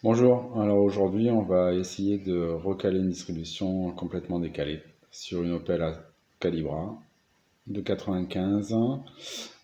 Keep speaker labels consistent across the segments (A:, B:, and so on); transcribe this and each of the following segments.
A: Bonjour, alors aujourd'hui on va essayer de recaler une distribution complètement décalée sur une Opel Calibra de 95.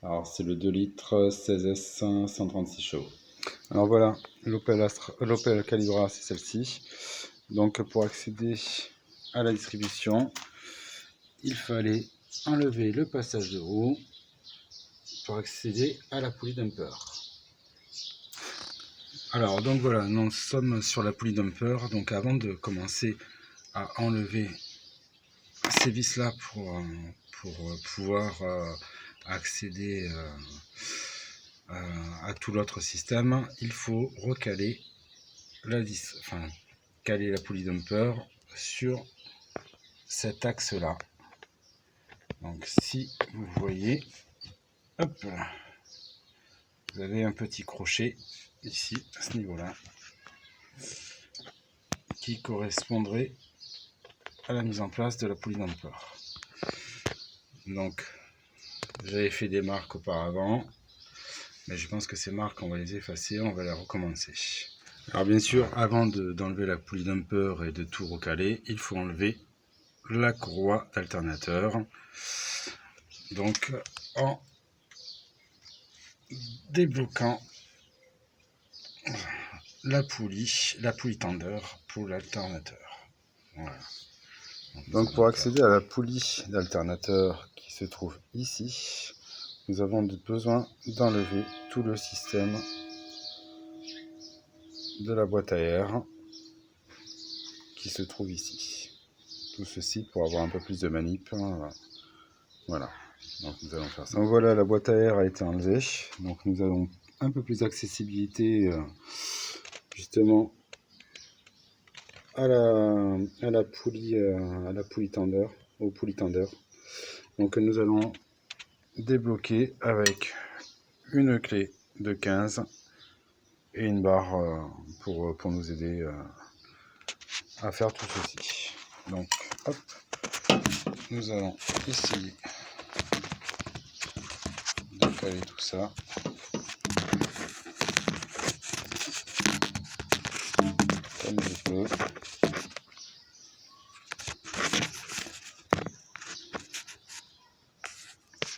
A: Alors c'est le 2 litres 16S 136 chevaux. Alors voilà, l'Opel Calibra c'est celle-ci. Donc pour accéder à la distribution, il fallait enlever le passage de roue pour accéder à la poulie dumper. Alors donc voilà, nous sommes sur la poulie dumper. Donc avant de commencer à enlever ces vis là pour pouvoir accéder à tout l'autre système, il faut recaler caler la poulie dumper sur cet axe là. Donc si vous voyez, hop, vous avez un petit crochet ici à ce niveau là qui correspondrait à la mise en place de la poulie dumper. Donc j'avais fait des marques auparavant, mais je pense que ces marques on va les effacer, on va les recommencer. Alors bien sûr, avant d'enlever la poulie dumper et de tout recaler, il faut enlever la courroie d'alternateur. Donc en débloquant la poulie tender pour l'alternateur. Voilà. Donc pour accéder à la poulie d'alternateur qui se trouve ici, nous avons besoin d'enlever tout le système de la boîte à air qui se trouve ici. Tout ceci pour avoir un peu plus de manip. Voilà. Donc nous allons faire ça. Donc voilà, la boîte à air a été enlevée. Donc nous avons un peu plus d'accessibilité justement à la poulie tender, au poulie tender. Donc nous allons débloquer avec une clé de 15 et une barre pour nous aider à faire tout ceci. Donc hop, nous allons essayer de caler tout ça. Comme je peux.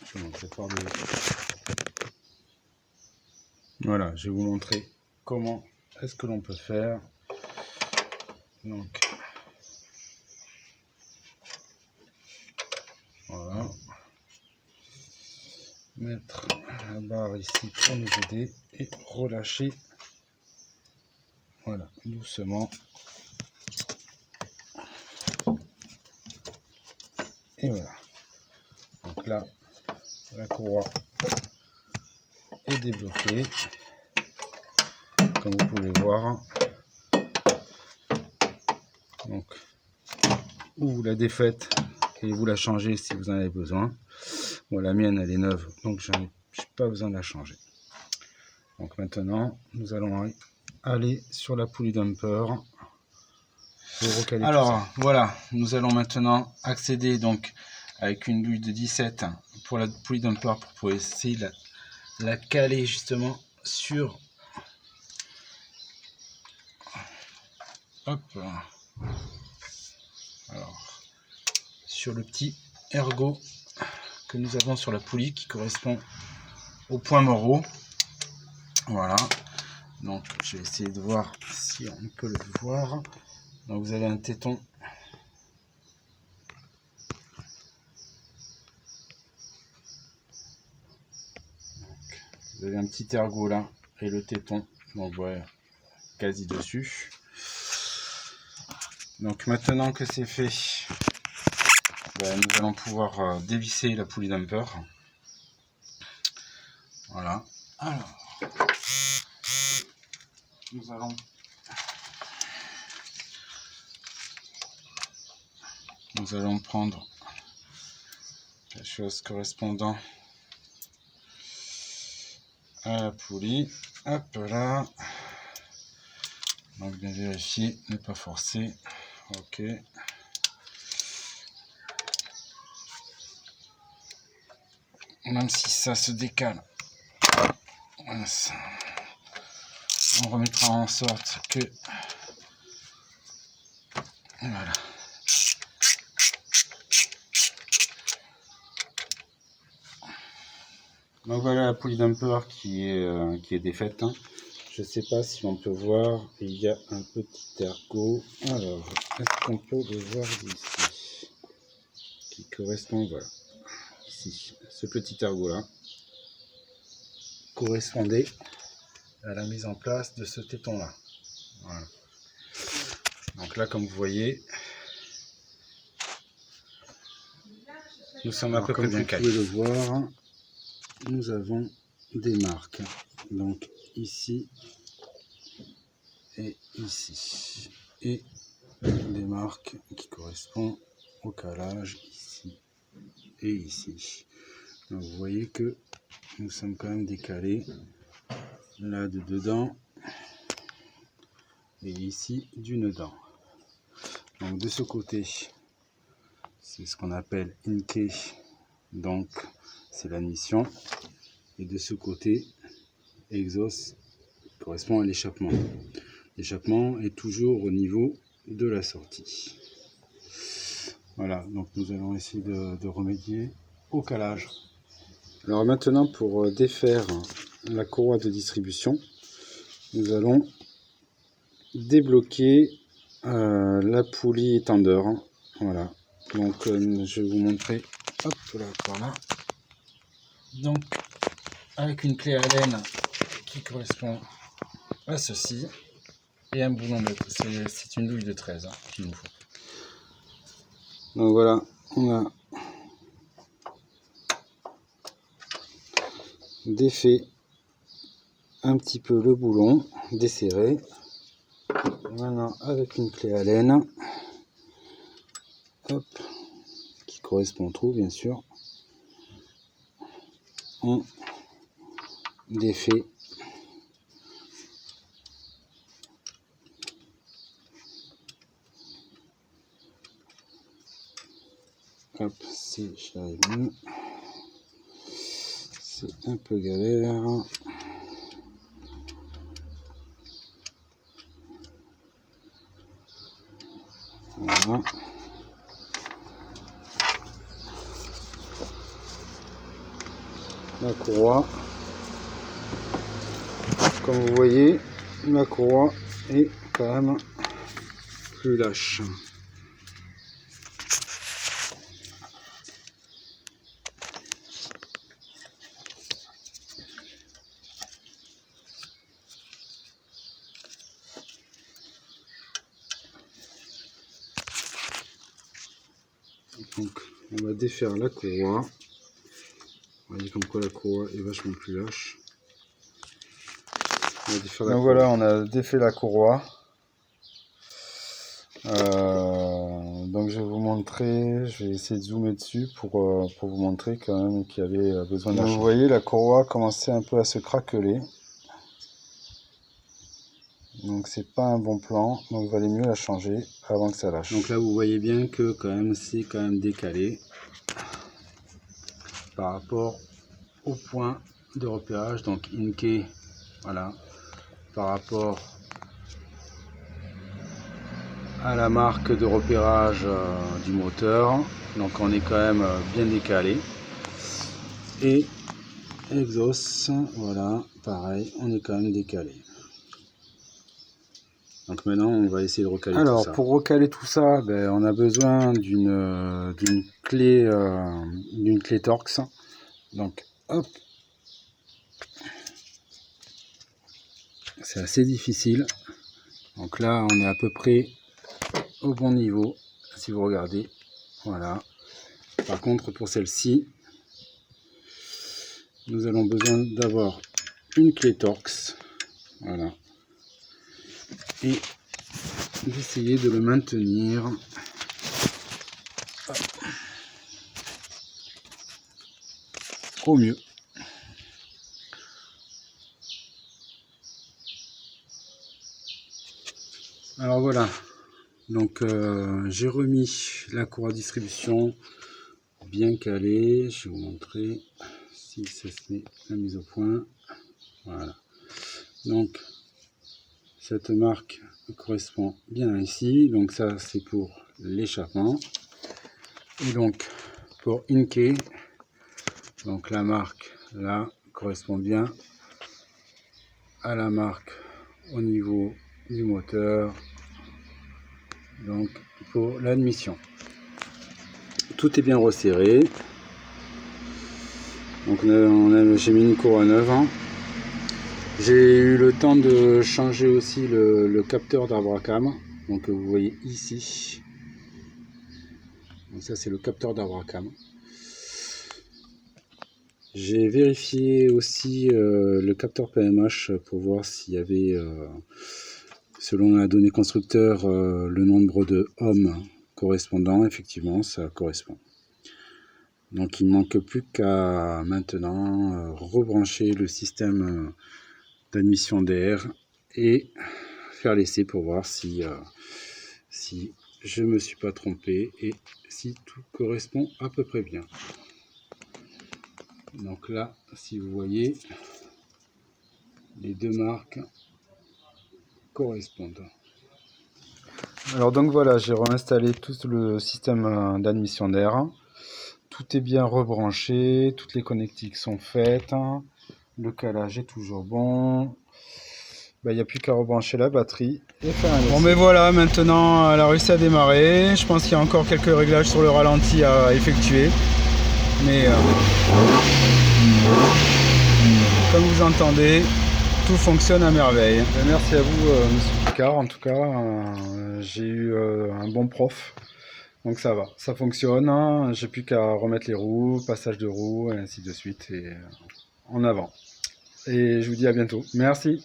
A: Je vais montrer par Voilà, je vais vous montrer comment est-ce que l'on peut faire. Donc voilà, mettre la barre ici pour nous aider et relâcher, voilà, doucement. Et voilà, donc là la courroie est débloquée comme vous pouvez voir. Donc ou vous la défaites et vous la changez si vous en avez besoin. Bon, la mienne elle est neuve, donc je n'ai pas besoin de la changer. Donc maintenant nous allons aller sur la poulie dumper. Alors voilà, nous allons maintenant accéder donc avec une luge de 17 pour la poulie dumper pour essayer de la caler justement sur sur le petit ergot que nous avons sur la poulie qui correspond au point moraux. Voilà, donc je vais essayer de voir si on peut le voir. Donc vous avez un téton vous avez un petit ergot là et le téton, donc voilà, quasi dessus. Donc maintenant que c'est fait, nous allons pouvoir dévisser la poulie dumper. Voilà. Alors, nous allons prendre la chose correspondant à la poulie. Hop là. Donc bien vérifier, ne pas forcer. Ok. Même si ça se décale. Voilà. on remettra en sorte que voilà. Donc voilà la poulie dumper qui est défaite. Hein. Je ne sais pas si on peut voir, il y a un petit ergot. Alors, est-ce qu'on peut le voir ici? Qui correspond, voilà, ici. Ce petit ergot là correspondait à la mise en place de ce téton là. Voilà. Donc là, comme vous voyez, nous sommes à peu près bien calés. Comme vous pouvez le voir, nous avons des marques. Donc ici et ici. Et des marques qui correspondent au calage ici et ici. Donc vous voyez que nous sommes quand même décalés là de dedans et ici d'une dent. Donc de ce côté, c'est ce qu'on appelle Inke, donc c'est l'admission, et de ce côté, exhaust correspond à l'échappement. L'échappement est toujours au niveau de la sortie. Voilà, donc nous allons essayer de remédier au calage. Alors maintenant, pour défaire la courroie de distribution, nous allons débloquer la poulie étendeur. Voilà, donc je vais vous montrer, hop là, par là. Donc avec une clé Allen qui correspond à ceci et un boulon de, c'est une douille de 13 hein, qu'il nous faut. Donc voilà, on a défait un petit peu le boulon, desserré. Maintenant avec une clé Allen, hop, qui correspond au trou bien sûr, on défait hop, si j'arrive mieux, c'est un peu galère. Voilà. La courroie, comme vous voyez, la courroie est quand même plus lâche. Donc on va défaire la courroie. Vous voyez comme quoi la courroie est vachement plus lâche. Donc voilà, on a défait la courroie. Donc je vais vous montrer, je vais essayer de zoomer dessus pour vous montrer quand même qu'il y avait besoin de. Vous voyez, la courroie commençait un peu à se craqueler. Donc c'est pas un bon plan, donc il valait mieux la changer avant que ça lâche. Donc là vous voyez bien que quand même c'est quand même décalé par rapport au point de repérage, donc Inke, voilà, par rapport à la marque de repérage du moteur, donc on est quand même bien décalé. Et exhaust, voilà, pareil, on est quand même décalé. Donc maintenant on va essayer de recaler tout ça. Alors pour recaler tout ça, ben, on a besoin d'une clé Torx. Donc hop, c'est assez difficile. Donc là on est à peu près au bon niveau, si vous regardez, voilà. Par contre pour celle-ci, nous allons besoin d'avoir une clé Torx, voilà, et d'essayer de le maintenir au mieux. Alors voilà, donc j'ai remis la courroie de distribution bien calée. Je vais vous montrer si ça se met la mise au point. Voilà, donc Cette marque correspond bien ici. Donc ça, c'est pour l'échappement. Et donc, pour Inkey, donc la marque là correspond bien à la marque au niveau du moteur. Donc, pour l'admission. Tout est bien resserré. Donc j'ai mis une couronne neuve. J'ai eu le temps de changer aussi le capteur d'Abracam. Donc vous voyez ici. Donc ça c'est le capteur d'Abracam. J'ai vérifié aussi le capteur PMH pour voir s'il y avait, selon la donnée constructeur, le nombre de ohms correspondant. Effectivement, ça correspond. Donc il ne manque plus qu'à maintenant rebrancher le système d'admission d'air et faire l'essai pour voir si je ne me suis pas trompé et si tout correspond à peu près bien. Donc là, si vous voyez, les deux marques correspondent. Alors donc voilà, j'ai réinstallé tout le système d'admission d'air. Tout est bien rebranché, toutes les connectiques sont faites, le calage est toujours bon. Il n'y a plus qu'à rebrancher la batterie et faire un essai. Bon mais voilà, maintenant elle a réussi à démarrer. Je pense qu'il y a encore quelques réglages sur le ralenti à effectuer. Mais comme vous entendez, tout fonctionne à merveille. Merci à vous Monsieur Picard, en tout cas j'ai eu un bon prof. Donc ça va, ça fonctionne, hein. J'ai plus qu'à remettre les roues, passage de roues, et ainsi de suite, et en avant. Et je vous dis à bientôt. Merci.